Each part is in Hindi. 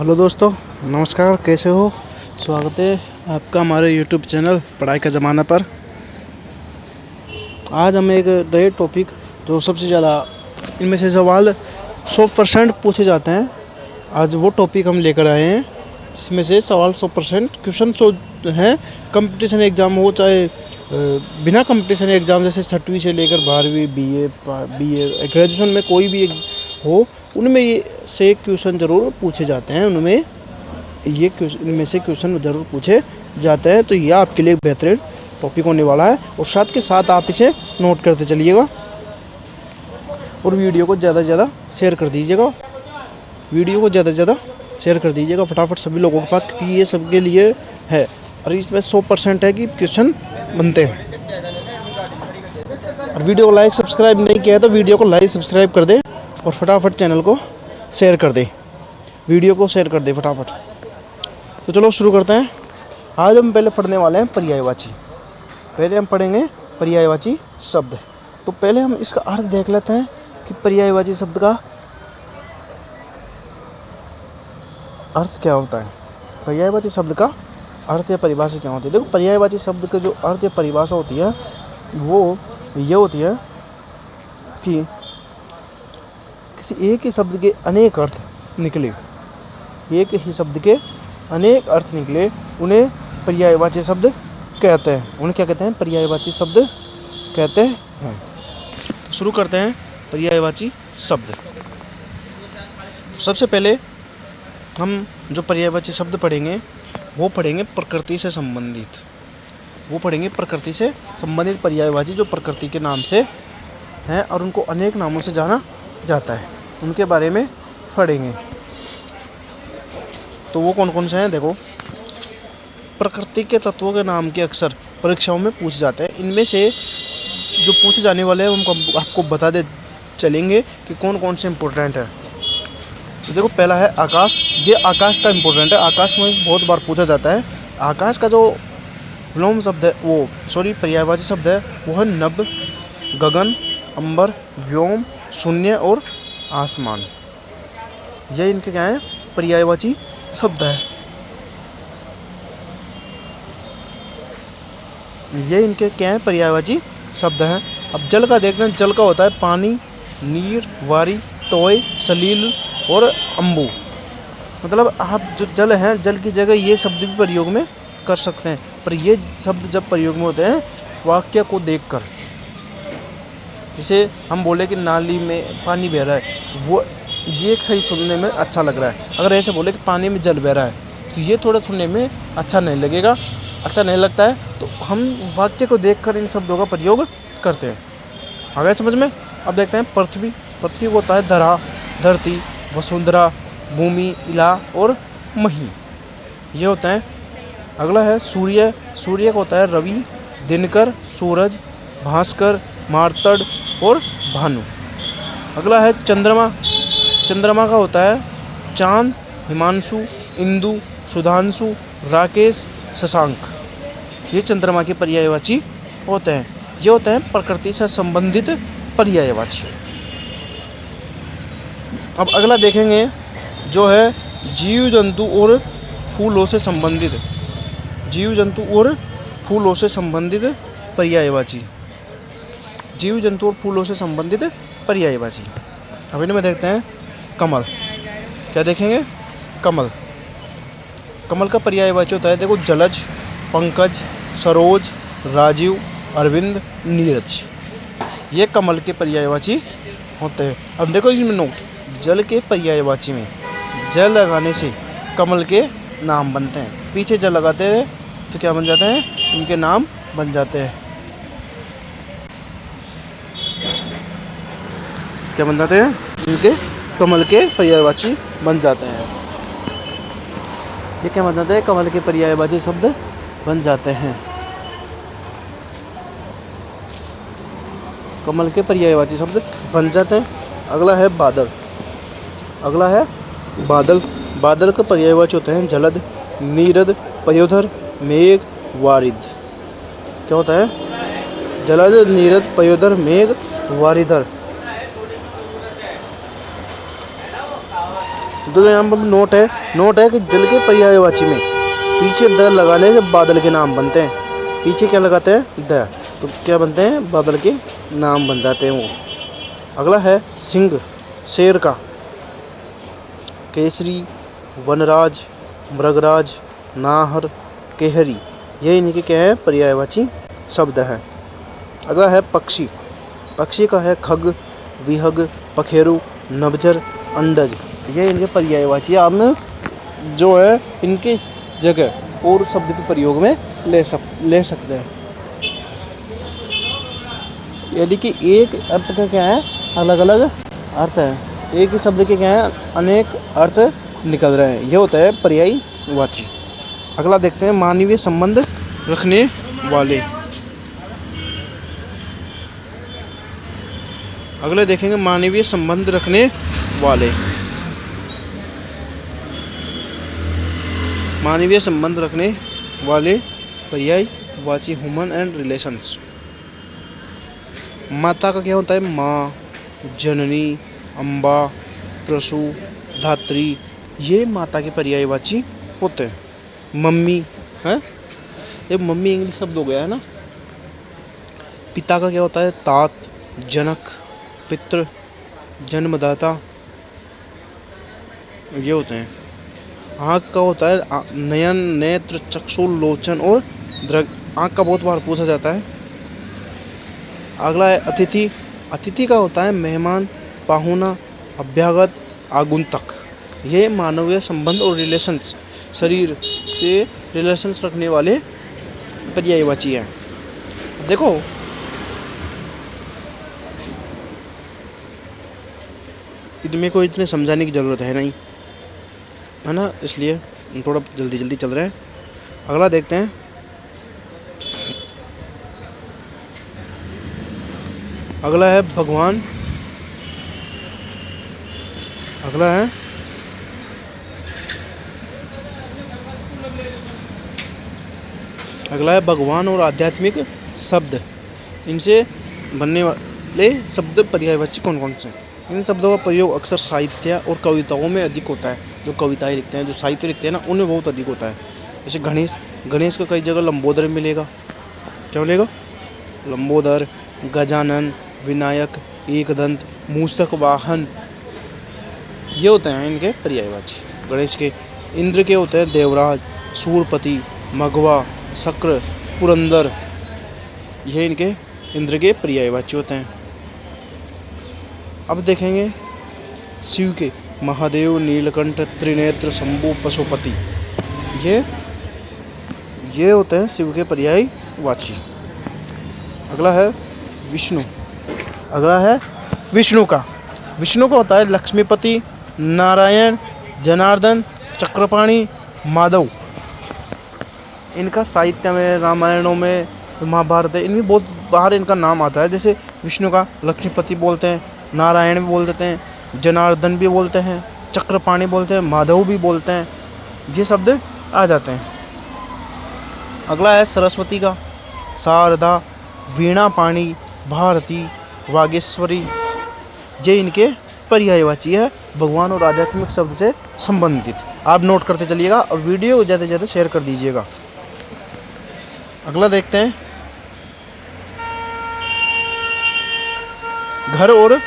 हेलो दोस्तों, नमस्कार। कैसे हो? स्वागत है आपका हमारे यूट्यूब चैनल पढ़ाई का ज़माना पर। आज हम एक नए टॉपिक जो सबसे ज़्यादा इनमें से सवाल 100% पूछे जाते हैं, आज वो टॉपिक हम लेकर आए हैं जिसमें से सवाल 100% क्वेश्चन हैं। कंपटीशन एग्ज़ाम हो चाहे बिना कंपटीशन एग्ज़ाम, जैसे 6वीं से लेकर 12वीं, बीए ग्रेजुएशन में कोई भी हो, उनमें ये से क्वेश्चन ज़रूर पूछे जाते हैं। इनमें से क्वेश्चन ज़रूर पूछे जाते हैं। तो यह आपके लिए एक बेहतरीन टॉपिक होने वाला है और साथ के साथ आप इसे नोट करते चलिएगा और वीडियो को ज़्यादा से ज़्यादा शेयर कर दीजिएगा। फटाफट सभी लोगों के पास, क्योंकि ये सबके लिए है और इसमें 100% है कि क्वेश्चन बनते हैं। और वीडियो को लाइक सब्सक्राइब नहीं किया है तो वीडियो को लाइक सब्सक्राइब कर दे और फटाफट चैनल को शेयर कर दे, वीडियो को शेयर कर दे फटाफट। तो चलो शुरू करते हैं। आज हम पहले पढ़ने वाले हैं पर्यायवाची। पहले हम पढ़ेंगे पर्यायवाची शब्द। तो पहले हम इसका अर्थ देख लेते हैं कि पर्यायवाची शब्द का अर्थ क्या होता है। पर्यायवाची शब्द का अर्थ या परिभाषा क्या होती है? देखो, पर्यायवाची शब्द का जो अर्थ या परिभाषा होती है वो ये होती है कि किसी एक ही शब्द के अनेक अर्थ निकले, उन्हें पर्यायवाची शब्द कहते हैं। उन्हें क्या कहते हैं? पर्यायवाची शब्द कहते हैं। तो शुरू करते हैं पर्यायवाची शब्द। सबसे पहले हम जो पर्यायवाची शब्द पढ़ेंगे वो पढ़ेंगे प्रकृति से संबंधित। पर्यायवाची जो प्रकृति के नाम से हैं और उनको अनेक नामों से जाना जाता है, उनके बारे में पढ़ेंगे। तो वो कौन कौन से हैं? देखो, प्रकृति के तत्वों के नाम के अक्सर परीक्षाओं में पूछे जाते हैं। इनमें से जो पूछे जाने वाले हैं हम आपको बता दे चलेंगे कि कौन कौन से इम्पोर्टेंट है। तो देखो, पहला है आकाश। ये आकाश का इम्पोर्टेंट है, आकाश में बहुत बार पूछा जाता है। आकाश का जो व्योम शब्द है पर्यायवाची शब्द है वो है नभ, गगन, अंबर, व्योम, शून्य और आसमान। ये इनके क्या है? पर्यायवाची शब्द है। ये इनके क्या है? पर्यायवाची शब्द हैं। अब जल का देखना, जल का होता है पानी, नीर, वारी, तोय, सलील और अम्बु। मतलब आप जो जल है, जल की जगह ये शब्द भी प्रयोग में कर सकते हैं, पर ये शब्द जब प्रयोग में होते हैं वाक्य को देखकर। जैसे हम बोले कि नाली में पानी बह रहा है, वो ये सही सुनने में अच्छा लग रहा है। अगर ऐसे बोले कि पानी में जल बह रहा है तो ये थोड़ा सुनने में अच्छा नहीं लगता है। तो हम वाक्य को देखकर इन शब्दों का प्रयोग करते हैं। आ गया समझ में? अब देखते हैं पृथ्वी। पृथ्वी को होता है धरा, धरती, वसुंधरा, भूमि, इला और मही। ये होता है। अगला है सूर्य। सूर्य को होता है रवि, दिनकर, सूरज, भास्कर, मार्तंड और भानु। अगला है चंद्रमा। चंद्रमा का होता है चांद, हिमांशु, इंदु, सुधांशु, राकेश, शशांक। ये चंद्रमा के पर्यायवाची होते हैं। ये होते हैं प्रकृति से संबंधित पर्यायवाची। अब अगला देखेंगे जो है जीव जंतु और फूलों से संबंधित पर्यायवाची। अब इनमें देखते हैं कमल। क्या देखेंगे? कमल का पर्यायवाची होता है, देखो, जलज, पंकज, सरोज, राजीव, अरविंद, नीरज। ये कमल के पर्यायवाची होते हैं। अब देखो इसमें नोट, जल के पर्यायवाची में जल लगाने से कमल के नाम बनते हैं। पीछे जल लगाते हैं तो क्या बन जाते हैं? इनके नाम बन जाते हैं। क्या बन जाते हैं? इनके कमल के पर्यायवाची बन जाते हैं। ये क्या बन जाते हैं? कमल के पर्यायवाची शब्द बन जाते हैं। कमल के पर्यायवाची शब्द बन जाते हैं। अगला है बादल। बादल का पर्यायवाची होते हैं जलद, नीरद, पयोधर, मेघ, वारिद। क्या होता है? जलद, नीरद, पयोधर, मेघ, वारिधर। तो यहाँ पर नोट है कि जल के पर्यायवाची में पीछे द लगाने से बादल के नाम बनते हैं। पीछे क्या लगाते हैं? द, तो क्या बनते हैं? बादल के नाम बन जाते हैं वो। अगला है सिंह, शेर का। केसरी, वनराज, मृगराज, नाहर, केहरी, ये इनके क्या है? पर्यायवाची शब्द हैं। अगला है पक्षी। पक्षी का है खग, विहग, पखेरु, नभजर, अंडज, ये इनके पर्यायवाची आप में जो है इनके जगह और शब्द के प्रयोग में ले सकते हैं। यदि कि एक अर्थ का क्या है? अलग अलग अर्थ है, एक ही शब्द के क्या है? अनेक अर्थ निकल रहे हैं, ये होता है पर्यायवाची। अगला देखते हैं मानवीय संबंध रखने वाले। अगले देखेंगे मानवीय संबंध रखने वाले। मानवीय संबंध रखने वाले पर्यायवाची ह्यूमन एंड रिलेशंस। माता का क्या होता है? माँ, जननी, अम्बा, प्रसु, धात्री, ये माता के पर्यायवाची होते हैं। मम्मी है, ये मम्मी इंग्लिश शब्द हो गया है ना। पिता का क्या होता है? तात, जनक, पितृ, जन्मदाता, ये होते हैं। आँख का होता है नयन, नेत्र, चक्षु, लोचन और दृग, आँख का बहुत बार पूछा जाता है। अगला है अतिथि। अतिथि का होता है मेहमान, पाहुना, अभ्यागत, आगुंतक, ये मानवीय संबंध और रिलेशंस, शरीर से रिलेशंस रखने वाले पर्यायवाची है। देखो इनमें कोई इतने समझाने की जरूरत है नहीं, है ना, इसलिए थोड़ा जल्दी चल रहे हैं। अगला देखते हैं। अगला है भगवान। अगला है भगवान और आध्यात्मिक शब्द। इनसे बनने वाले शब्द पर्यायवाची कौन कौन से हैं? इन शब्दों का प्रयोग अक्सर साहित्य और कविताओं में अधिक होता है। जो कविताएं लिखते हैं, जो साहित्य लिखते हैं ना, उनमें बहुत अधिक होता है। जैसे गणेश का कई जगह लंबोदर मिलेगा। क्या मिलेगा? लंबोदर, गजानन, विनायक, एकदंत, मूषक वाहन, ये होते हैं इनके पर्यायवाची गणेश के। इंद्र के होते हैं देवराज, सूरपति, मघवा, शक्र, पुरंदर, ये इनके इंद्र के पर्यायवाची होते हैं। अब देखेंगे शिव के महादेव, नीलकंठ, त्रिनेत्र, शंभु, पशुपति, ये होते हैं शिव के पर्यायवाची। अगला है विष्णु। अगला है विष्णु का होता है लक्ष्मीपति, नारायण, जनार्दन, चक्रपाणि, माधव। इनका साहित्य में, रामायणों में, महाभारत है, इनमें बहुत बाहर इनका नाम आता है। जैसे विष्णु का लक्ष्मीपति बोलते हैं, नारायण भी बोल देते हैं, जनार्दन भी बोलते हैं, चक्रपाणि बोलते हैं, माधव भी बोलते हैं, ये शब्द आ जाते हैं। अगला है सरस्वती का शारदा, वीणा पाणी, भारती, वागेश्वरी, ये इनके पर्यायवाची है भगवान और आध्यात्मिक शब्द से संबंधित। आप नोट करते चलिएगा और वीडियो को ज़्यादा से ज़्यादा शेयर कर दीजिएगा। अगला देखते हैं घर और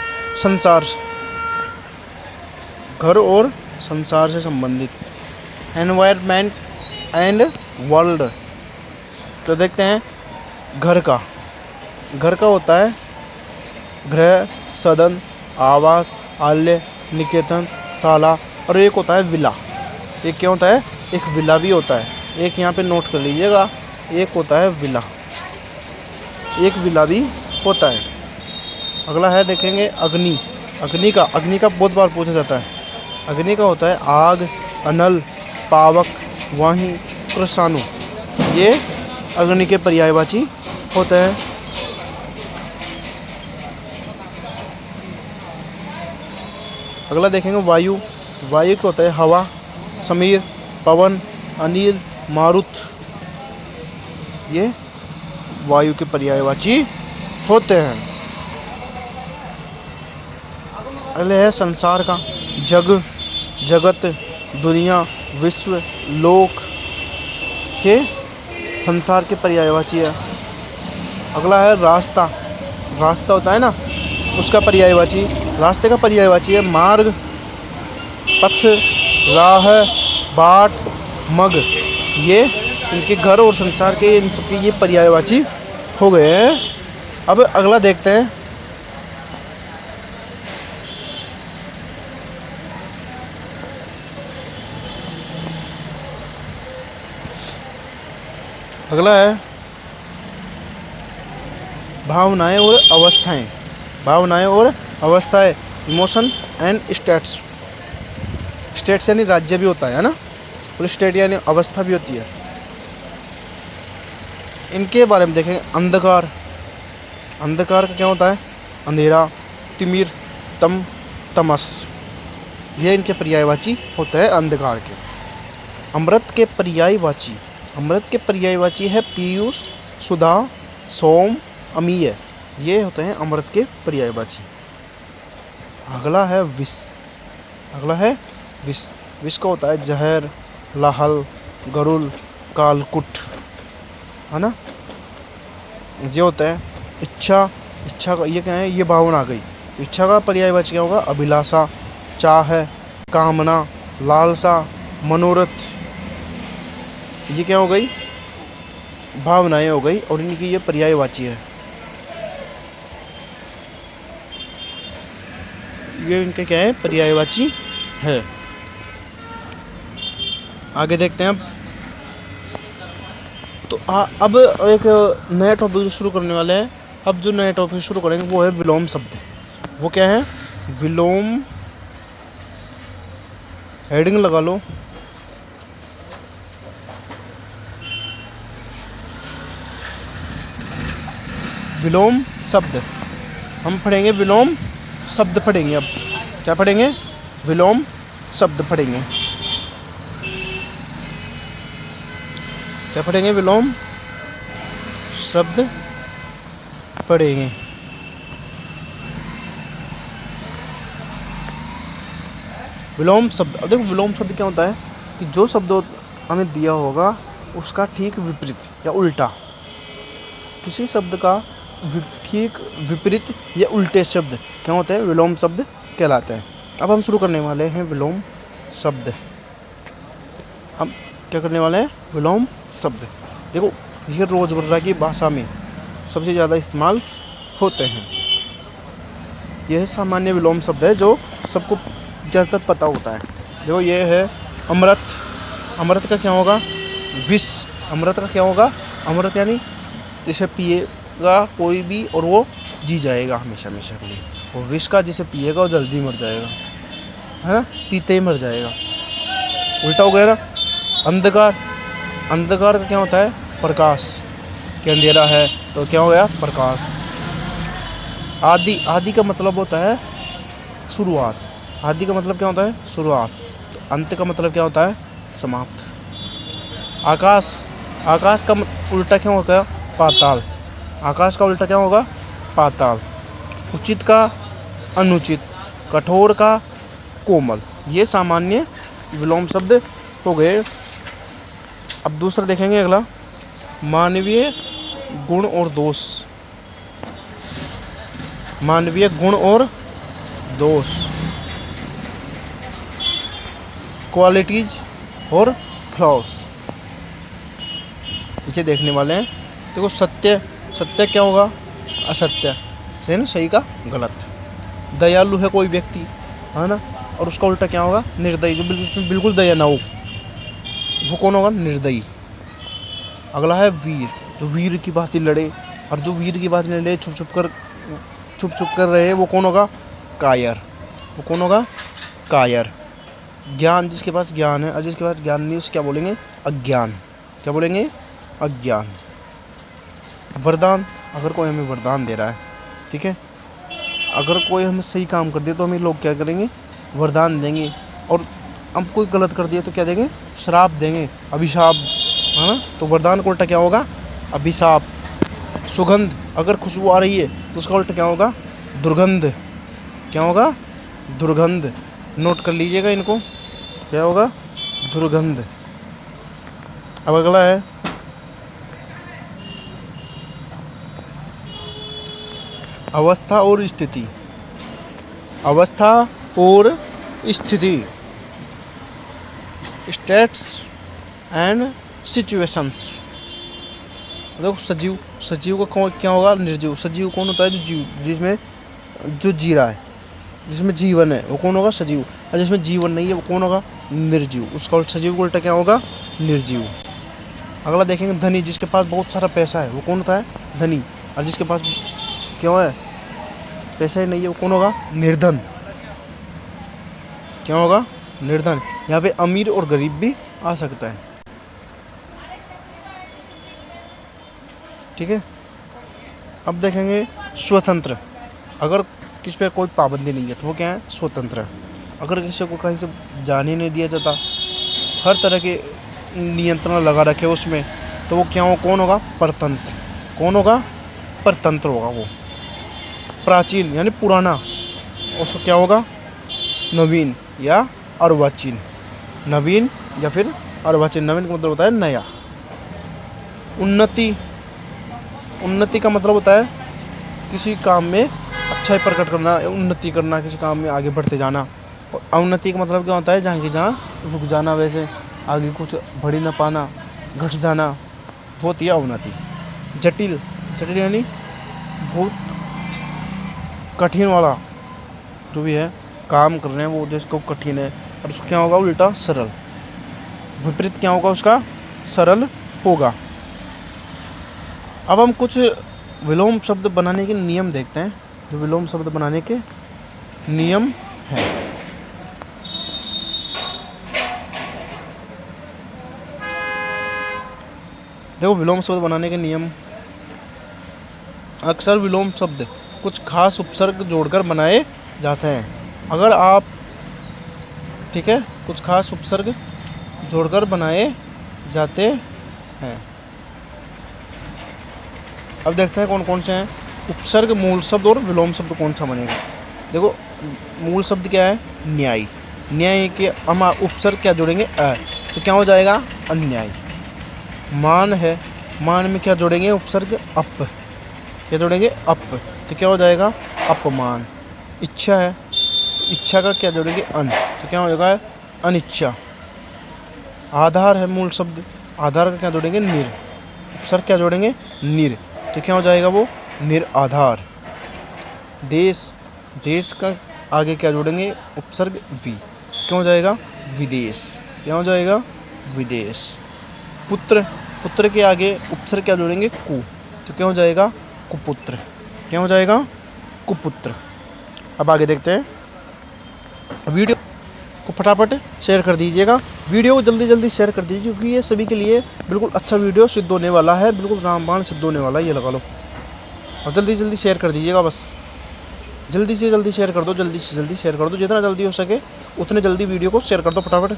संसार से संबंधित, एनवायरनमेंट एंड वर्ल्ड। तो देखते हैं घर का होता है गृह, सदन, आवास, आलय, निकेतन, शाला, और एक होता है विला। एक क्या होता है? एक विला भी होता है। एक यहाँ पे नोट कर लीजिएगा, एक होता है विला, एक विला भी होता है। अगला है देखेंगे अग्नि। अग्नि का बहुत बार पूछा जाता है। अग्नि का होता है आग, अनल, पावक, वाही, कृषाणु, ये अग्नि के पर्यायवाची होते हैं। अगला देखेंगे वायु का होता है हवा, समीर, पवन, अनिल, मारुत, ये वायु के पर्यायवाची होते हैं। अगले है संसार का जग, जगत, दुनिया, विश्व, लोक, ये संसार के पर्यायवाची है। अगला है रास्ता। रास्ता होता है ना, उसका पर्यायवाची, रास्ते का पर्यायवाची है मार्ग, पथ, राह, बाट, मग। ये इनके घर और संसार के इन सबके ये पर्यायवाची हो गए हैं। अब अगला देखते हैं। अगला है भावनाएं और अवस्थाएं। भावनाएं और अवस्थाएं, इमोशंस एंड स्टेट्स। स्टेट्स यानी राज्य भी होता है ना, और स्टेट यानी अवस्था भी होती है। इनके बारे में देखेंगे। अंधकार। अंधकार का क्या होता है? अंधेरा, तिमिर, तम, तमस। ये इनके पर्यायवाची होते हैं अंधकार के। अमृत के पर्यायवाची। अमृत के पर्यायवाची है पीयूष, सुधा, सोम, अमीय। ये होते हैं अमृत के पर्यायवाची। अगला है विष। अगला है विष। विष का होता है जहर, लाहल, गरुल, कालकुट, है ना। ये होता है इच्छा। इच्छा का ये क्या है? ये भावना आ गई। तो इच्छा का पर्यायवाची क्या होगा? अभिलाषा, चाह, कामना, लालसा, मनोरथ। ये क्या हो गई? भावनाएं हो गई, और इनकी ये पर्यायवाची है। ये इनके क्या है? पर्यायवाची है। आगे देखते हैं अब। तो अब एक नया टॉपिक शुरू करने वाले हैं। अब जो नया टॉपिक शुरू करेंगे वो है विलोम शब्द। वो क्या है? विलोम, हेडिंग लगा लो, विलोम शब्द। हम पढ़ेंगे विलोम शब्द पढ़ेंगे। अब क्या पढ़ेंगे? विलोम शब्द पढ़ेंगे। क्या पढ़ेंगे? विलोम शब्द पढ़ेंगे। विलोम शब्द। अब देखो विलोम शब्द क्या होता है कि जो शब्द हमें दिया होगा उसका ठीक विपरीत या उल्टा, किसी शब्द का ठीक विपरीत या उल्टे शब्द क्या होते हैं? विलोम शब्द कहलाते हैं। अब हम शुरू करने वाले हैं विलोम शब्द। हम क्या करने वाले हैं? विलोम शब्द। देखो ये रोजमर्रा की भाषा में सबसे ज़्यादा इस्तेमाल होते हैं। यह सामान्य विलोम शब्द है जो सबको ज़्यादातर पता होता है। देखो ये है अमृत। अमृत का क्या होगा? विष। अमृत का क्या होगा? अमृत यानी जिसे पिएगा कोई भी और वो जी जाएगा हमेशा हमेशा के लिए। और विष का जिसे पिएगा वो जल्दी मर जाएगा, है ना, पीते ही मर जाएगा। उल्टा हो गया ना। अंधकार। अंधकार का क्या होता है? प्रकाश। कि अंधेरा है तो क्या हो गया? प्रकाश। आदि। आदि का मतलब होता है शुरुआत। आदि का मतलब क्या होता है? शुरुआत। तो अंत का मतलब क्या होता है? समाप्त। आकाश। आकाश का उल्टा क्या होगा? पाताल। आकाश का उल्टा क्या होगा? पाताल। उचित का अनुचित, कठोर का कोमल। ये सामान्य विलोम शब्द हो गए। अब दूसरा देखेंगे अगला, मानवीय गुण और दोष। मानवीय गुण और दोष, क्वालिटीज और फ्लॉस, इसे देखने वाले हैं। देखो सत्य। सत्य क्या होगा? असत्य। सही का गलत। दयालु है कोई व्यक्ति, है ना, और उसका उल्टा क्या होगा? निर्दयी। जो उसमें बिल्कुल दया ना हो वो कौन होगा? निर्दयी। अगला है वीर। जो वीर की बात लड़े, और जो वीर की बात लड़े छुप छुप कर रहे वो कौन होगा? कायर। वो कौन होगा? कायर। ज्ञान। जिसके पास ज्ञान है, और जिसके पास ज्ञान नहीं उसे क्या बोलेंगे? अज्ञान। क्या बोलेंगे? अज्ञान। वरदान। अगर कोई हमें वरदान दे रहा है, ठीक है, अगर कोई हमें सही काम कर दिया तो हमें लोग क्या करेंगे? वरदान देंगे। और हम कोई गलत कर दिया तो क्या देंगे? श्राप देंगे, अभिशाप, है ना। तो वरदान का उल्टा क्या होगा? अभिशाप। सुगंध। अगर खुशबू आ रही है तो उसका उल्टा क्या होगा? दुर्गंध। क्या होगा? दुर्गंध। नोट कर लीजिएगा इनको। क्या होगा? दुर्गंध। अब अगला है अवस्था और स्थिति। अवस्था और स्थिति, स्टेट्स एंड सिचुएशंस। देखो सजीव, सजीव का कौन क्या होगा? निर्जीव। सजीव कौन होता है? जो जीव, जिसमें जो जी रहा है, जिसमें जीवन है, वो कौन होगा? सजीव। और जिसमें जीवन नहीं है वो कौन होगा? निर्जीव। उसका सजीव का उल्टा क्या होगा? निर्जीव। अगला देखेंगे धनी, जिसके पास बहुत सारा पैसा है वो कौन होता है? धनी। और जिसके पास क्यों है? पैसा ही नहीं है वो कौन होगा? निर्धन। क्या होगा? निर्धन। यहाँ पे अमीर और गरीब भी आ सकता है। ठीक है। अब देखेंगे स्वतंत्र। अगर किसी पर कोई पाबंदी नहीं है तो वो क्या है? स्वतंत्र है। अगर किसी को कहीं से जाने नहीं दिया जाता, हर तरह के नियंत्रण लगा रखे उसमें, तो वो क्या हो? कौन होगा? परतंत्र। कौन होगा? परतंत्र होगा वो। प्राचीन यानी पुराना, उसको क्या होगा? नवीन या अर्वाचीन। नवीन या फिर अर्वाचीन। नवीन का मतलब होता है नया। उन्नति, उन्नति का मतलब होता है किसी काम में अच्छाई प्रकट करना, उन्नति करना, किसी काम में आगे बढ़ते जाना। और अवनति का मतलब क्या होता है? जहाँ की जहाँ रुक जाना, वैसे आगे कुछ बढ़ ही ना पाना, घट जाना, वो होती है अवनति। जटिल, जटिल यानी बहुत कठिन वाला जो भी है काम कर रहे हैं वो जिसको कठिन है, और उसको क्या होगा? उल्टा सरल। विपरीत क्या होगा उसका? सरल होगा। अब हम कुछ विलोम शब्द बनाने के नियम देखते हैं, जो विलोम शब्द बनाने के नियम हैं। देखो विलोम शब्द बनाने के नियम। अक्सर विलोम शब्द कुछ खास उपसर्ग जोड़कर बनाए जाते हैं। अगर आप, ठीक है, कुछ खास उपसर्ग जोड़कर बनाए जाते हैं। अब देखते हैं कौन कौन से हैं। उपसर्ग, मूल शब्द और विलोम शब्द कौन सा बनेगा। देखो मूल शब्द क्या है? न्याय। न्याय के हम उपसर्ग क्या जोड़ेंगे? अ, तो क्या हो जाएगा? अन्याय। मान है, मान में क्या जोड़ेंगे? उपसर्ग अप। क्या जोड़ेंगे? अप। तो क्या हो जाएगा? अपमान। इच्छा है, इच्छा का क्या जोड़ेंगे? अन। तो क्या हो जाएगा? अनिच्छा। आधार है मूल शब्द, आधार का क्या जोड़ेंगे? निर। उपसर्ग क्या जोड़ेंगे? निर। तो क्या हो जाएगा वो? निराधार। देश, देश का आगे क्या जोड़ेंगे? उपसर्ग वि। क्या हो जाएगा? विदेश। क्या हो जाएगा? विदेश। पुत्र, पुत्र के आगे उपसर्ग क्या जोड़ेंगे? कु। तो क्या हो जाएगा? कुपुत्र। क्या हो जाएगा? कुपुत्र। अब आगे देखते हैं। वीडियो को फटाफट शेयर कर दीजिएगा, वीडियो को जल्दी जल्दी शेयर कर दीजिए, क्योंकि ये सभी के लिए बिल्कुल अच्छा वीडियो सिद्ध होने वाला है, बिल्कुल रामबाण सिद्ध होने वाला है, ये लगा लो। और जल्दी जल्दी शेयर कर दीजिएगा, बस जल्दी से जल्दी शेयर कर दो, जल्दी से जल्दी शेयर कर दो, जितना जल्दी हो सके उतने जल्दी वीडियो को शेयर कर दो फटाफट,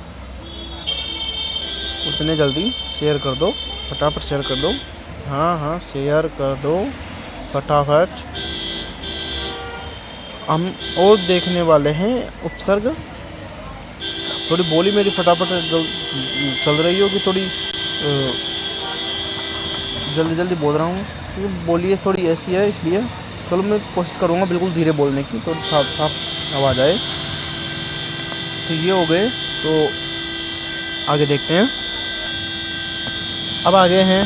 उतने जल्दी शेयर कर दो, फटाफट शेयर कर दो। हाँ शेयर कर दो फटाफट। हम और देखने वाले हैं उपसर्ग। थोड़ी बोली मेरी फटाफट चल रही हो कि थोड़ी जल्दी जल्दी बोल रहा हूँ, क्योंकि बोलिए थोड़ी ऐसी है, इसलिए चलो मैं कोशिश करूँगा बिल्कुल धीरे बोलने की, तो साफ साफ आवाज़ आए। तो ये हो गए, तो आगे देखते हैं। अब आगे हैं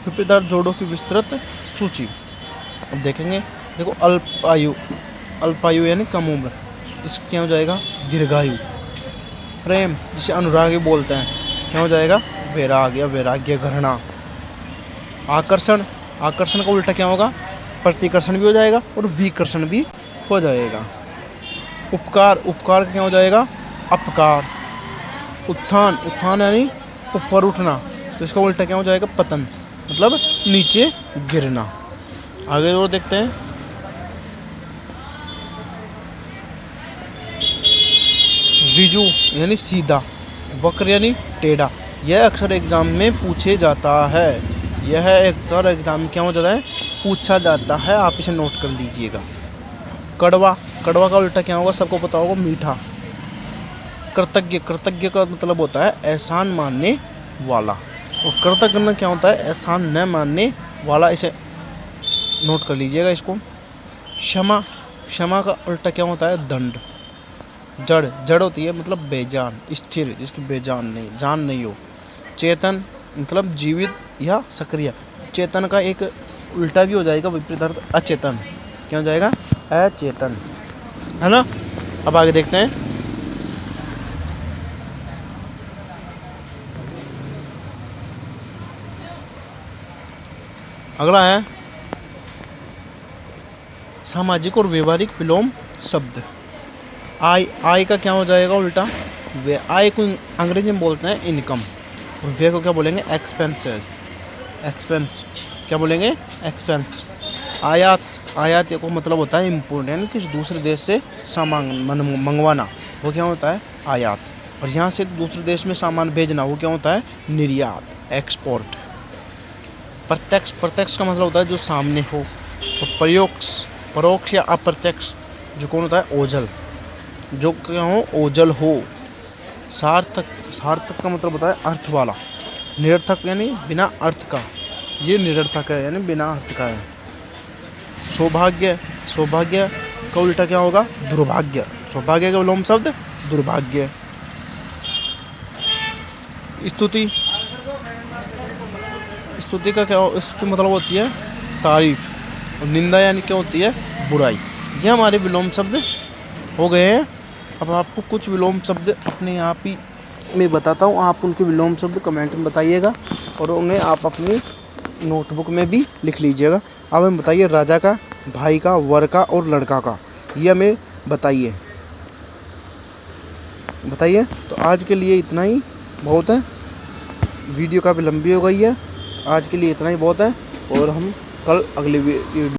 विपरीतार्थ जोड़ों की विस्तृत सूची। अब देखेंगे, देखो अल्पायु, अल्पायु यानी कम उम्र, इसका क्या हो जाएगा? दीर्घायु। प्रेम, जिसे अनुराग बोलते हैं, क्या हो जाएगा? वैराग या वैराग्य, घृणा। आकर्षण, आकर्षण का उल्टा क्या होगा? प्रतिकर्षण भी हो जाएगा और विकर्षण भी हो जाएगा। उपकार, उपकार क्या हो जाएगा? अपकार। उत्थान, उत्थान यानी ऊपर उठना, तो इसका उल्टा क्या हो जाएगा? पतन, मतलब नीचे गिरना। आगे और देखते हैं। रिजु यानी सीधा, वक्र यानी टेढ़ा। यह अक्सर एग्जाम में पूछे जाता है, यह अक्सर एग्जाम में क्या हो जाता है? पूछा जाता है, आप इसे नोट कर लीजिएगा। कड़वा, कड़वा का उल्टा क्या होगा, सबको पता होगा, मीठा। कृतज्ञ, कृतज्ञ का मतलब होता है एहसान मानने वाला। और कृतज्ञ क्या होता है, एहसान न मानने वाला। इसे नोट कर लीजिएगा इसको। क्षमा, क्षमा का उल्टा क्या होता है, दंड। जड़, जड़ होती है मतलब बेजान, स्थिर, जिसकी बेजान नहीं, जान नहीं हो। चेतन मतलब जीवित या सक्रिय। चेतन का एक उल्टा भी हो जाएगा, विपरीत अर्थ, अचेतन। क्या हो जाएगा, अचेतन, है ना। अब आगे देखते हैं। अगला है सामाजिक और व्यवहारिक विलोम शब्द। आय, आय का क्या हो जाएगा उल्टा, वे। आय को अंग्रेजी में बोलते हैं इनकम, और वे को क्या बोलेंगे, एक्सपेंसेस। एक्सपेंस क्या बोलेंगे, एक्सपेंस। आयात, आयात को मतलब होता है इम्पोर्ट, यानी किसी दूसरे देश से सामान मंगवाना, वो क्या होता है, आयात। और यहाँ से दूसरे देश में सामान भेजना, वो क्या होता है, निर्यात, एक्सपोर्ट। प्रत्यक्ष, प्रत्यक्ष का मतलब होता है जो सामने हो। और परोक्ष, परोक्ष या अप्रत्यक्ष जो कौन होता है, ओझल, जो क्या हो, ओझल हो। सार्थक, सार्थक का मतलब होता है अर्थ वाला। निरर्थक यानी बिना अर्थ का, ये निरर्थक है यानी बिना अर्थ का है। सौभाग्य, सौभाग्य का उल्टा क्या होगा, दुर्भाग्य। सौभाग्य का विलोम शब्द दुर्भाग्य। स्तुति, स्तुति का क्या, स्तुति मतलब होती है तारीफ। और निंदा यानी क्या होती है, बुराई। ये हमारे विलोम शब्द हो गए हैं। अब आपको कुछ विलोम शब्द अपने आप ही मैं बताता हूँ, आप उनके विलोम शब्द कमेंट में बताइएगा, और उन्हें आप अपनी नोटबुक में भी लिख लीजिएगा। अब हमें बताइए राजा का, भाई का, वर का और लड़का का, ये हमें बताइए, बताइए। तो आज के लिए इतना ही बहुत है, वीडियो काफ़ी लंबी हो गई है, आज के लिए इतना ही बहुत है। और हम कल अगले